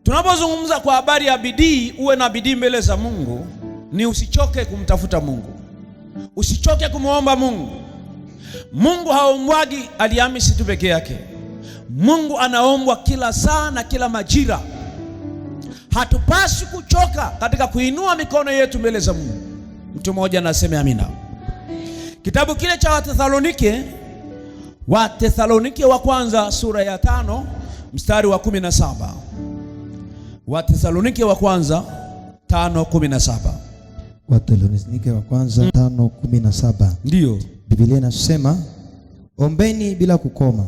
Tunapozungumza kwa habari ya bidii, uwe na bidii mbele za Mungu, ni usichoke kumtafuta Mungu, usichoke kumwomba Mungu. Mungu haombwagi Alhamisi tu peke yake. Mungu anaombwa kila saa na kila majira. Hatupaswi kuchoka katika kuinua mikono yetu mbele za Mungu. Mtu mmoja anasema amina. Kitabu kile cha Wathesalonike wa kwanza sura ya 5 mstari wa 17. Wathesalonike wa kwanza 5:17. Wathesalonike wa kwanza 5:17. Ndio. Biblia inasema ombeni bila kukoma.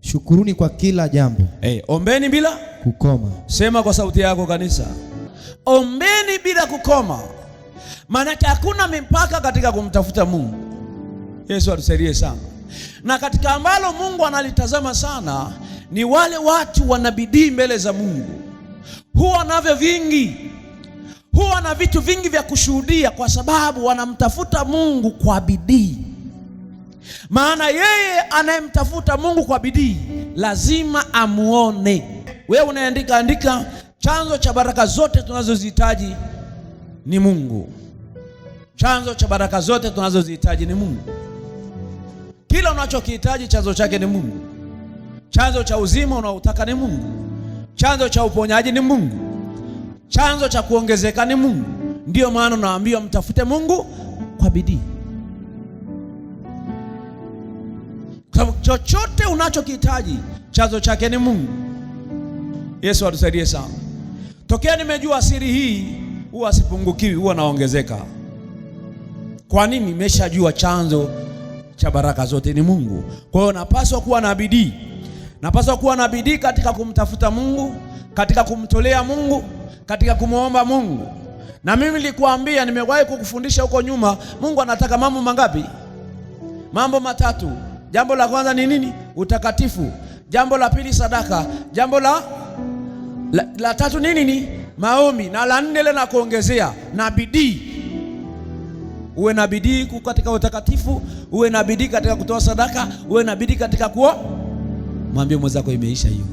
Shukuruni kwa kila jambo. Ombeni bila kukoma. Sema kwa sauti yako kanisa. Ombeni bila kukoma. Maana hakuna mipaka katika kumtafuta Mungu. Yesu atusaidie sana. Na katika ambalo Mungu analitazama sana ni wale watu wanabidii mbele za Mungu. Huwa navyo vingi. Huwa na vitu vingi vya kushuhudia kwa sababu wanamtafuta Mungu kwa bidii. Maana yeye anayemtafuta Mungu kwa bidii lazima amuone. Wewe unaandika chanzo cha baraka zote tunazozihitaji ni Mungu. Chanzo cha baraka zote tunazozihitaji ni Mungu. Kila unachokihitaji chanzo chake ni Mungu. Chanzo cha uzima unaotaka ni Mungu. Chanzo cha uponyaji ni Mungu. Chanzo cha kuongezeka ni Mungu. Ndiyo maana naambiwa mtafute Mungu kwa bidii. Kwa chochote unachokihitaji chanzo chake ni Mungu. Yesu atusaidie sana. Tokea nimejua siri hii, huwa sipungukiwi, huwa naongezeka. Kwa nini? Nimeshajua chanzo cha baraka zote ni Mungu. Kwa hiyo napaswa kuwa na bidii. Napaswa kuwa na bidii katika kumtafuta Mungu, katika kumtolea Mungu, katika kumwomba Mungu. Na mimi nilikuambia, nimewahi kukufundisha huko nyuma, Mungu anataka mambo mangapi? Mambo matatu. Jambo la kwanza ni nini? Utakatifu. Jambo la pili sadaka. Jambo la tatu nini? Maombi. Na la nne ile na kuongezea na bidii. Uwe na bidii katika utakatifu, uwe na bidii katika kutoa sadaka, uwe na bidii katika kuomba. Mwambie mwenzako imeisha hiyo.